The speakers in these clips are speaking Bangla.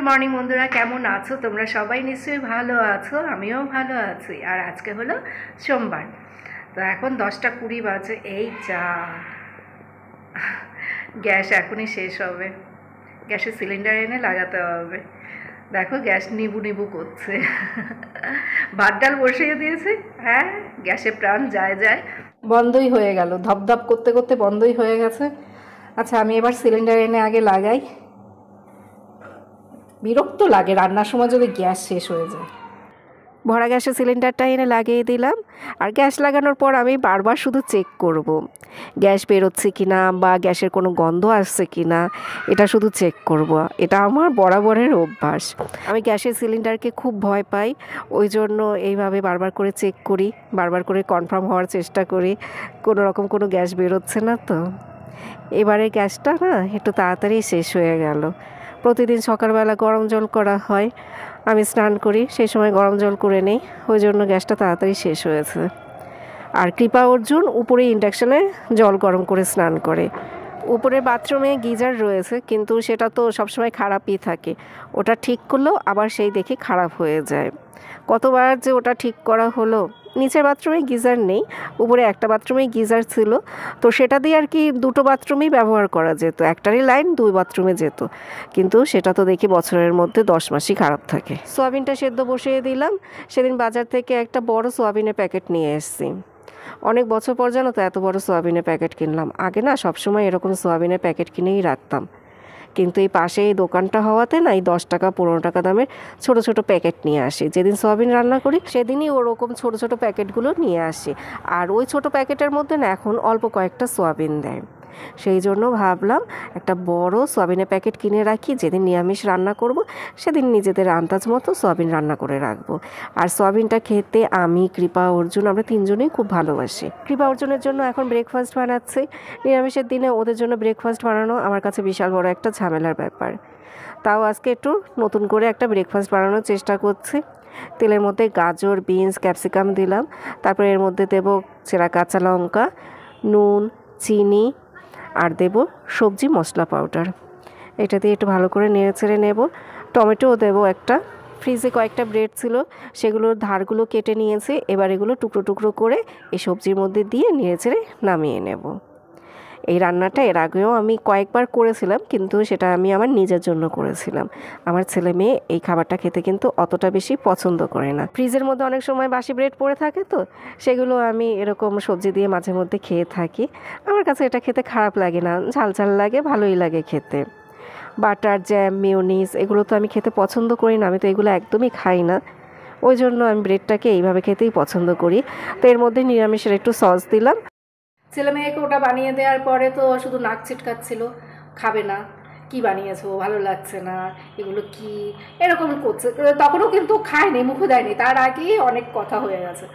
গুড মর্নিং বন্ধুরা, কেমন আছো তোমরা? সবাই নিশ্চয়ই ভালো আছো, আমিও ভালো আছি। আর আজকে হলো সোমবার, তো এখন 10টা 20 বাজে। এই যা গ্যাস এখনই শেষ হবে, গ্যাসের সিলিন্ডার এনে লাগাতে হবে। দেখো গ্যাস নিবু নিবু করছে। ভাত ডাল বসিয়ে দিয়েছি, হ্যাঁ গ্যাসে প্রাণ যায় যায়, বন্ধই হয়ে গেল, ধপধপ করতে করতে বন্ধই হয়ে গেছে। আচ্ছা আমি এবার সিলিন্ডার এনে আগে লাগাই। বিরক্ত লাগে রান্নার সময় যদি গ্যাস শেষ হয়ে যায়। ভরা গ্যাসের সিলিন্ডারটা এনে লাগিয়ে দিলাম। আর গ্যাস লাগানোর পর আমি বারবার শুধু চেক করব গ্যাস বেরোচ্ছে কি না বা গ্যাসের কোনো গন্ধ আসছে কি না, এটা শুধু চেক করব। এটা আমার বরাবরের অভ্যাস। আমি গ্যাসের সিলিন্ডারকে খুব ভয় পাই, ওই জন্য এইভাবে বারবার করে চেক করি, বারবার করে কনফার্ম হওয়ার চেষ্টা করি কোনো রকম কোনো গ্যাস বেরোচ্ছে না তো। এবারে গ্যাসটা না একটু তাড়াতাড়ি শেষ হয়ে গেল। প্রতিদিন সকালবেলা গরম জল করা হয়, আমি স্নান করি, সেই সময় গরম জল করে নেই, ওই জন্য গ্যাসটা তাড়াতাড়ি শেষ হয়েছে। আর কৃপা অর্জুন উপরে ইন্ডাকশানে জল গরম করে স্নান করে। উপরে বাথরুমে গিজার রয়েছে, কিন্তু সেটা তো সবসময় খারাপই থাকে, ওটা ঠিক করলেও আবার সেই দেখি খারাপ হয়ে যায়। কতবার যে ওটা ঠিক করা হলো। নিচের বাথরুমে গিজার নেই, উপরে একটা বাথরুমেই গিজার ছিল, তো সেটা দিয়ে আর কি দুটো বাথরুমেই ব্যবহার করা যেত, একটারই লাইন 2 বাথরুমে যেত। কিন্তু সেটা তো দেখি বছরের মধ্যে 10 মাসই খারাপ থাকে। সোয়াবিনটা সেদ্ধ বসিয়ে দিলাম। সেদিন বাজার থেকে একটা বড় সোয়াবিনের প্যাকেট নিয়ে এসেছি। অনেক বছর পর জানো তো এত বড় সোয়াবিনের প্যাকেট কিনলাম। আগে না সবসময় এরকম সোয়াবিনের প্যাকেট কিনেই রাখতাম, কিন্তু এই পাশে এই দোকানটা হওয়াতে না এই 10 টাকা 15 টাকা দামের ছোট ছোট প্যাকেট নিয়ে আসি। যেদিন সোয়াবিন রান্না করি সেদিনই ওরকম ছোট ছোট প্যাকেটগুলো নিয়ে আসি। আর ওই ছোট প্যাকেটের মধ্যে না এখন অল্প কয়েকটা সোয়াবিন দেয়, সেই জন্য ভাবলাম একটা বড় সোয়াবিনের প্যাকেট কিনে রাখি, যেদিন নিরামিষ রান্না করব সেদিন নিজেদের আন্দাজ মতো সোয়াবিন রান্না করে রাখবো। আর সোয়াবিনটা খেতে আমি, কৃপা, অর্জুন আমরা তিনজনেই খুব ভালোবাসি। কৃপা অর্জুনের জন্য এখন ব্রেকফাস্ট বানাচ্ছি। নিরামিষের দিনে ওদের জন্য ব্রেকফাস্ট বানানো আমার কাছে বিশাল বড় একটা ঝামেলার ব্যাপার। তাও আজকে একটু নতুন করে একটা ব্রেকফাস্ট বানানোর চেষ্টা করছি। তেলের মধ্যে গাজর, বিনস, ক্যাপসিকাম দিলাম, তারপরে এর মধ্যে দেব চেরা কাঁচা লঙ্কা, নুন, চিনি, আর দেব সবজি মশলা পাউডার। এটা দিয়ে একটু ভালো করে নেড়ে ছেড়ে নেব। টমেটোও দেবো একটা। ফ্রিজে কয়েকটা ব্রেড ছিল, সেগুলোর ধারগুলো কেটে নিয়েছি। এবার এগুলো টুকরো টুকরো করে এই সবজির মধ্যে দিয়ে নেড়ে ছেড়ে নামিয়ে নেব। এই রান্নাটা এর আগেও আমি কয়েকবার করেছিলাম, কিন্তু সেটা আমি আমার নিজের জন্য করেছিলাম। আমার ছেলে মেয়ে এই খাবারটা খেতে কিন্তু অতটা বেশি পছন্দ করে না। ফ্রিজের মধ্যে অনেক সময় বাসি ব্রেড পড়ে থাকে, তো সেগুলো আমি এরকম সবজি দিয়ে মাঝে মধ্যে খেয়ে থাকি। আমার কাছে এটা খেতে খারাপ লাগে না, ঝাল ঝাল লাগে, ভালোই লাগে খেতে। বাটার, জ্যাম, মিউনিস এগুলো তো আমি খেতে পছন্দ করি না, আমি তো এগুলো একদমই খাই না। ওই জন্য আমি ব্রেডটাকে এইভাবে খেতেই পছন্দ করি। তো এর মধ্যে নিরামিষের একটু সস দিলাম। ছেলে মেয়েকে ওটা বানিয়ে দেওয়ার পরে তো শুধু নাক ছিটকাচ্ছিল, খাবে না, কি বানিয়েছো, ভালো লাগছে না, এগুলো কি, এরকম করছে। তখনও কিন্তু খায়নি, মুখে দেয়নি, তার আগেই অনেক কথা হয়ে গেছে।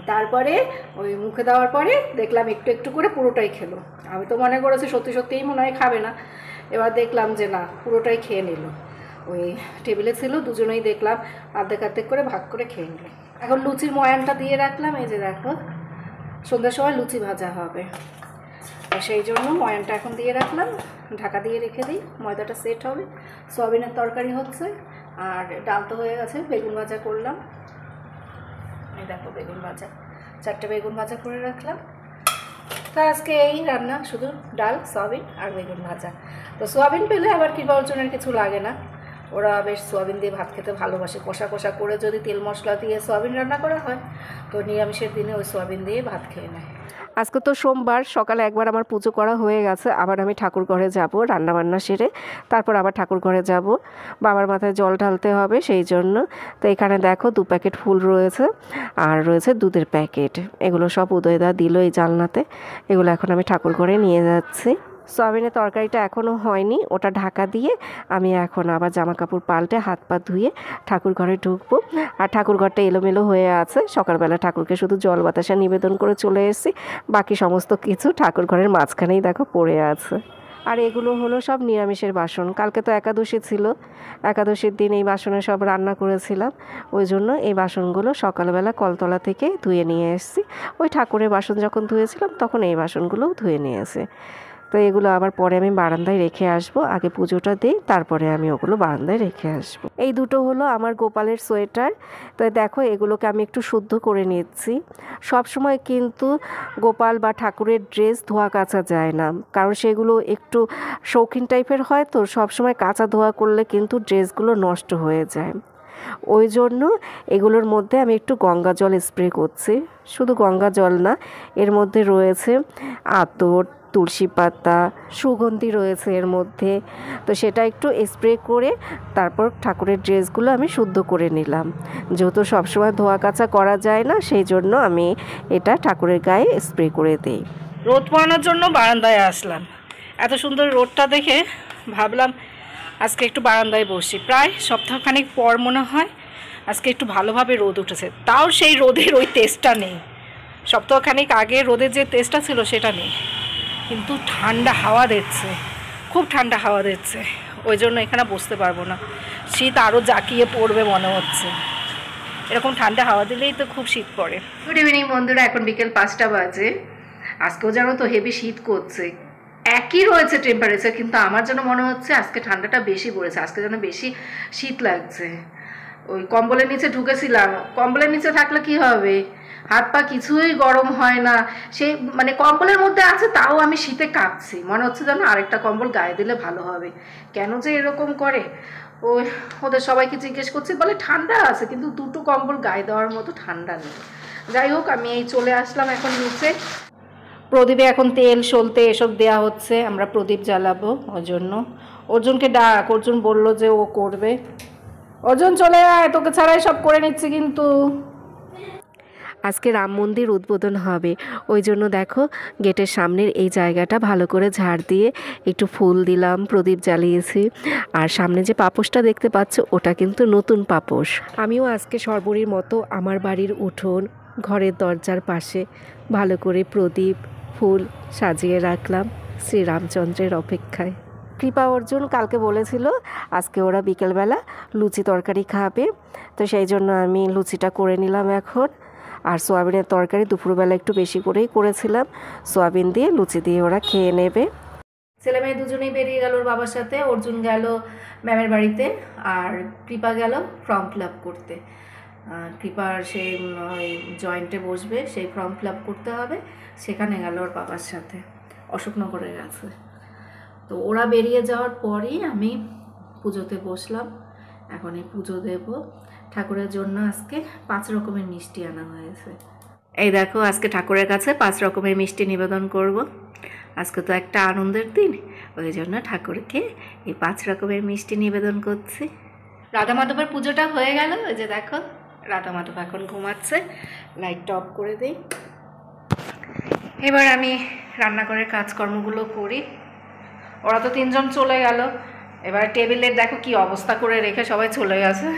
তারপরে ওই মুখে দেওয়ার পরে দেখলাম একটু একটু করে পুরোটাই খেলো। আমি তো মনে করেছি সত্যি সত্যিই মনে হয় খাবে না, এবার দেখলাম যে না, পুরোটাই খেয়ে নিল। ওই টেবিলে ছিল, দুজনেই দেখলাম অর্ধেক অর্ধেক করে ভাগ করে খেয়ে নিল। এখন লুচির ময়ানটা দিয়ে রাখলাম, এই যে দেখো সন্ধ্যার সময় লুচি ভাজা হবে, সেই জন্য ময়ানটা এখন দিয়ে রাখলাম, ঢাকা দিয়ে রেখে দিই, ময়দাটা সেট হবে। সয়াবিনের তরকারি হচ্ছে, আর ডাল তো হয়ে গেছে, বেগুন ভাজা করলাম। এই দেখো বেগুন ভাজা, 4টে বেগুন ভাজা করে রাখলাম। তা আজকে এই রান্না, শুধু ডাল, সয়াবিন আর বেগুন ভাজা। তো সয়াবিন পেলে আবার কৃপা অর্জনের কিছু লাগে না, ওরা বেশ সয়াবিন দিয়ে ভাত খেতে ভালোবাসে। কষা কষা করে যদি তেল মশলা দিয়ে সয়াবিন রান্না করা হয়, তো নিরামিষের দিনে ওই সয়াবিন দিয়ে ভাত খেয়ে নেয়। আজকে তো সোমবার, সকালে একবার আমার পুজো করা হয়ে গেছে, আবার আমি ঠাকুর ঘরে যাব রান্নাবান্না সেরে, তারপর আবার ঠাকুর ঘরে যাব, বাবার মাথায় জল ঢালতে হবে সেই জন্য। তো এখানে দেখো 2 প্যাকেট ফুল রয়েছে, আর রয়েছে দুধের প্যাকেট, এগুলো সব উদয়দা দিল এই জানলাতে। এগুলো এখন আমি ঠাকুর ঘরে নিয়ে যাচ্ছি। সয়াবিনের তরকারিটা এখনও হয়নি, ওটা ঢাকা দিয়ে আমি এখন আবার জামা কাপড় পাল্টে হাত পা ধুয়ে ঠাকুর ঘরে ঢুকবো। আর ঠাকুর ঘরটা এলোমেলো হয়ে আছে, সকালবেলা ঠাকুরকে শুধু জল বাতাসা নিবেদন করে চলে এসেছি, বাকি সমস্ত কিছু ঠাকুর ঘরের মাঝখানেই দেখো পড়ে আছে। আর এগুলো হলো সব নিরামিষের বাসন। কালকে তো একাদশী ছিল, একাদশীর দিন এই বাসনে সব রান্না করেছিলাম, ওই জন্য এই বাসনগুলো সকালবেলা কলতলা থেকে ধুয়ে নিয়ে এসেছি। ওই ঠাকুরের বাসন যখন ধুয়েছিলাম তখন এই বাসনগুলোও ধুয়ে নিয়ে এসে। তো এগুলো আবার পরে আমি বারান্দায় রেখে আসবো, আগে পুজোটা দিই, তারপরে আমি ওগুলো বারান্দায় রেখে আসবো। এই দুটো হলো আমার গোপালের সোয়েটার। তো দেখো এগুলোকে আমি একটু শুদ্ধ করে নিচ্ছি। সব সময় কিন্তু গোপাল বা ঠাকুরের ড্রেস ধোয়া কাচা যায় না, কারণ সেগুলো একটু শৌখিন টাইপের হয়, তো সবসময় কাচা ধোয়া করলে কিন্তু ড্রেসগুলো নষ্ট হয়ে যায়। ওই জন্য এগুলোর মধ্যে আমি একটু গঙ্গা জল স্প্রে করছি। শুধু গঙ্গা জল না, এর মধ্যে রয়েছে আতর, তুলসী পাতা, সুগন্ধি রয়েছে এর মধ্যে। তো সেটা একটু স্প্রে করে তারপর ঠাকুরের ড্রেসগুলো আমি শুদ্ধ করে নিলাম। যেহেতু সবসময় ধোয়া কাচা করা যায় না, সেই জন্য আমি এটা ঠাকুরের গায়ে স্প্রে করে দিই। রোদ পোহানোর জন্য বারান্দায় আসলাম। এত সুন্দর রোদটা দেখে ভাবলাম আজকে একটু বারান্দায় বসি। প্রায় সপ্তাহখানেক পর মনে হয় আজকে একটু ভালোভাবে রোদ উঠেছে। তাও সেই রোদের ওই তেজটা নেই, সপ্তাহখানেক আগে রোদের যে তেজটা ছিল সেটা নেই। কিন্তু ঠান্ডা হাওয়া দিচ্ছে, খুব ঠান্ডা হাওয়া দিচ্ছে। ওই জন্য এখানে বসতে পারবো না, শীত আরও জাঁকিয়ে পড়বে মনে হচ্ছে। এরকম ঠান্ডা হাওয়া দিলেই তো খুব শীত পড়ে। গুড ইভিনিং বন্ধুরা, এখন বিকেল 5টা বাজে। আজকেও জানো তো হেভি শীত করছে। একই রয়েছে টেম্পারেচার, কিন্তু আমার যেন মনে হচ্ছে আজকে ঠান্ডাটা বেশি পড়েছে, আজকে যেন বেশি শীত লাগছে। ওই কম্বলের নিচে ঢুকেছিলাম, কম্বলের নিচে থাকলে কি হবে, হাত পা কিছুই গরম হয় না। সেই মানে কম্বলের মধ্যে আছে, তাও আমি শীতে কাঁপছি। মনে হচ্ছে যেন আরেকটা কম্বল গায়ে দিলে ভালো হবে। কেন যে এরকম করে, ওই ওদের সবাইকে জিজ্ঞেস করছি, বলে ঠান্ডা আছে, কিন্তু দুটো কম্বল গায়ে দেওয়ার মতো ঠান্ডা নেই। যাই হোক, আমি এই চলে আসলাম এখন নিচে। প্রদীপে এখন তেল সলতে এসব দেয়া হচ্ছে, আমরা প্রদীপ জ্বালাবো। ওই জন্য অর্জুনকে ডাক, অর্জুন বললো যে ও করবে। অর্জুন চলে আয়, তোকে ছাড়াই সব করে নিচ্ছি। কিন্তু আজকে রাম মন্দির উদ্বোধন হবে, ওই জন্য দেখো গেটের সামনের এই জায়গাটা ভালো করে ঝাড় দিয়ে একটু ফুল দিলাম, প্রদীপ জ্বালিয়েছি। আর সামনে যে পাপোশটা দেখতে পাচ্ছ, ওটা কিন্তু নতুন পাপোশ। আমিও আজকে সর্বরীর মতো আমার বাড়ির উঠোন, ঘরের দরজার পাশে ভালো করে প্রদীপ ফুল সাজিয়ে রাখলাম শ্রীরামচন্দ্রের অপেক্ষায়। কৃপা অর্জুন কালকে বলেছিল আজকে ওরা বিকেলবেলা লুচি তরকারি খাবে, তো সেই জন্য আমি লুচিটা করে নিলাম এখন। আর সোয়াবিনের তরকারি দুপুরবেলা একটু বেশি করেই করেছিলাম, সোয়াবিন দিয়ে লুচি দিয়ে ওরা খেয়ে নেবে। ছেলে মেয়ে দুজনেই বেরিয়ে গেল ওর বাবার সাথে। অর্জুন গেল ম্যামের বাড়িতে, আর কৃপা গেল ফর্ম ফিল আপ করতে। কৃপার সেই জয়েন্টে বসবে, সেই ফর্ম ফিল আপ করতে হবে, সেখানে গেল ওর বাবার সাথে, অশোকনগরে গেছে। তো ওরা বেরিয়ে যাওয়ার পরই আমি পুজোতে বসলাম। এখন এই পুজো দেব। ঠাকুরের জন্য আজকে 5 রকমের মিষ্টি আনা হয়েছে। এই দেখো, আজকে ঠাকুরের কাছে 5 রকমের মিষ্টি নিবেদন করব। আজকে তো একটা আনন্দের দিন, ওই জন্য ঠাকুরকে এই 5 রকমের মিষ্টি নিবেদন করছি। রাধা মাধবের পুজোটা হয়ে গেল। ওই যে দেখো রাধা মাধব এখন ঘুমাচ্ছে, লাইটটা অফ করে দিই। এবার আমি রান্নাঘরের কাজকর্মগুলো করি। ওরা তো 3 জন চলে গেল। এবার টেবিলের দেখো কি অবস্থা করে রেখে সবাই চলে গেছে।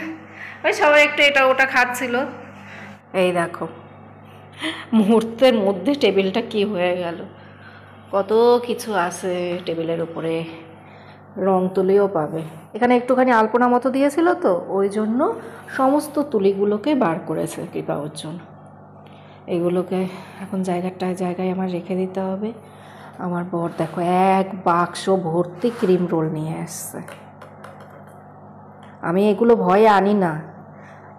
ওই সবাই একটু এটা ওটা খাচ্ছিল। এই দেখো মুহূর্তের মধ্যে টেবিলটা কি হয়ে গেল, কত কিছু আছে টেবিলের উপরে, রং তুলিও পাবে। এখানে একটুখানি আলপনা মতো দিয়েছিল, তো ওই জন্য সমস্ত তুলিগুলোকে বার করেছে কৃপা অর্জুন। এগুলোকে এখন জায়গায় আমার রেখে দিতে হবে। আমার বর দেখো 1 বাক্স ভর্তি ক্রিম রোল নিয়ে আসছে। আমি এগুলো ভয়ে আনি না,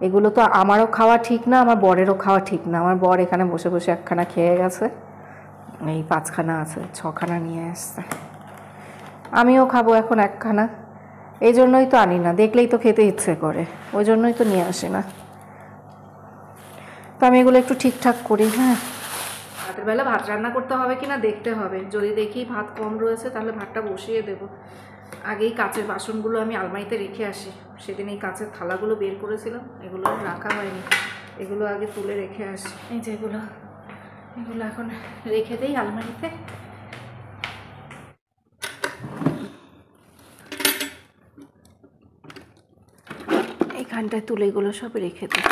এগুলো তো আমারও খাওয়া ঠিক না, আমার বরেরও খাওয়া ঠিক না। আমার বর এখানে বসে বসে 1খানা খেয়ে গেছে, এই 5খানা আছে, 6খানা নিয়ে আসছে। আমিও খাবো এখন 1খানা, এই জন্যই তো আনি না, দেখলেই তো খেতে ইচ্ছে করে, ওই জন্যই তো নিয়ে আসি না। তো আমি এগুলো একটু ঠিকঠাক করি। হ্যাঁ, রাতের বেলা ভাত রান্না করতে হবে কিনা দেখতে হবে। যদি দেখি ভাত কম রয়েছে তাহলে ভাতটা বসিয়ে দেব। আগেই কাচের বাসনগুলো আমি আলমারিতে রেখে আসি। সেদিন এই কাচের থালাগুলো বের করেছিলাম, এগুলো রাখা হয়নি, এগুলো আগে তুলে রেখে আসি। এই যে এগুলো এখন রেখে দেই আলমারিতে। এইখানটায় তুলে এগুলো সব রেখে দিই।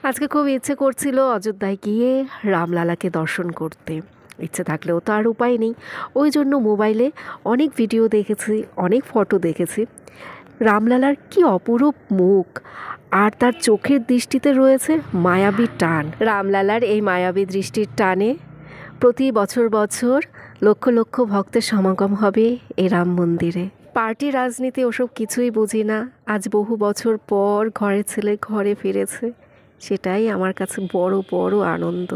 আজকে খুব ইচ্ছে করছিল অযোধ্যায় গিয়ে রামলালাকে দর্শন করতে। ইচ্ছে থাকলেও তো আর উপায় নেই। ওই জন্য মোবাইলে অনেক ভিডিও দেখেছি, অনেক ফটো দেখেছি। রামলালার কি অপরূপ মুখ, আর তার চোখের দৃষ্টিতে রয়েছে মায়াবী টান। রামলালার এই মায়াবী দৃষ্টির টানে প্রতি বছর বছর লক্ষ লক্ষ ভক্তের সমাগম হবে এই রাম মন্দিরে। পার্টি রাজনীতি ওসব কিছুই বুঝি না। আজ বহু বছর পর ঘরের ছেলে ঘরে ফিরেছে, সেটাই আমার কাছে বড় বড় আনন্দ।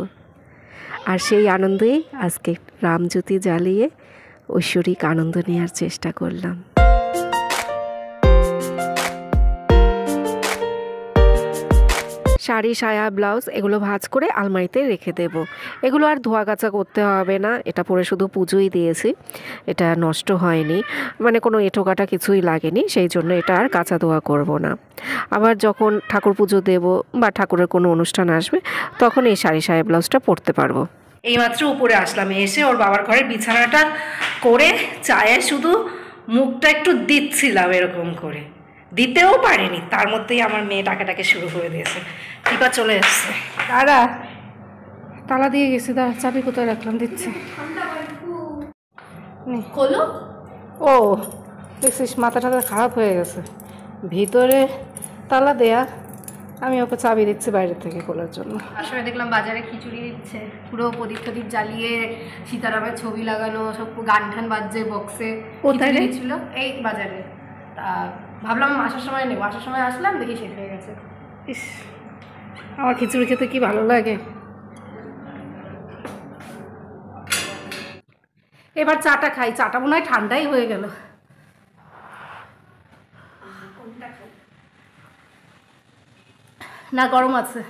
আর সেই আনন্দেই আজকে রামজ্যোতি জ্বালিয়ে ঐশ্বরিক আনন্দ নেওয়ার চেষ্টা করলাম। শাড়ি, সায়া, ব্লাউজ এগুলো ভাঁজ করে আলমারিতে রেখে দেব। এগুলো আর ধোয়া কাচা করতে হবে না, এটা পরে শুধু পুজোই দিয়েছি, এটা নষ্ট হয়নি, মানে কোনো এঁটোকাটা কিছুই লাগেনি, সেই জন্য এটা আর কাচা ধোয়া করব না। আবার যখন ঠাকুর পুজো দেব বা ঠাকুরের কোনো অনুষ্ঠান আসবে তখন এই শাড়ি, সায়া, ব্লাউজটা পরতে পারবো। এইমাত্র উপরে আসলাম, এসে ওর বাবার ঘরের বিছানাটা করে চায়ে শুধু মুখটা একটু দিচ্ছিলাম এরকম করে, দিতেও পারিনি, তার মধ্যেই আমার মেয়ে ডাকাটাকে শুরু করে দিয়েছে। টিপা চলে এসছে। দাঁড়া, তালা দিয়ে গেছি, দাঁড়া, চাবি কোথায় রাখলাম, দিচ্ছি। খোলো। ও দেখছিস, মাথা টাথা খারাপ হয়ে গেছে, ভিতরে তালা দেয়া, আমি ওকে চাবি দিচ্ছি বাইরে থেকে খোলার জন্য। আসলে দেখলাম বাজারে খিচুড়ি দিচ্ছে, পুরো প্রদীপ টদীপ জ্বালিয়ে সীতারামের ছবি লাগানো, সব গান ঠান বাজছে বক্সে। কোথায় ছিল? এই বাজারে। তা ভাবলাম আসার সময় নেবো, আসার সময় আসলাম দেখি শেষ হয়ে গেছে। ইস, আমার খিচুড়ি খেতে কি ভালো লাগে। এবার চাটা খাই, চাটা মনে হয় ঠান্ডাই হয়ে গেল। না, গরম আছে।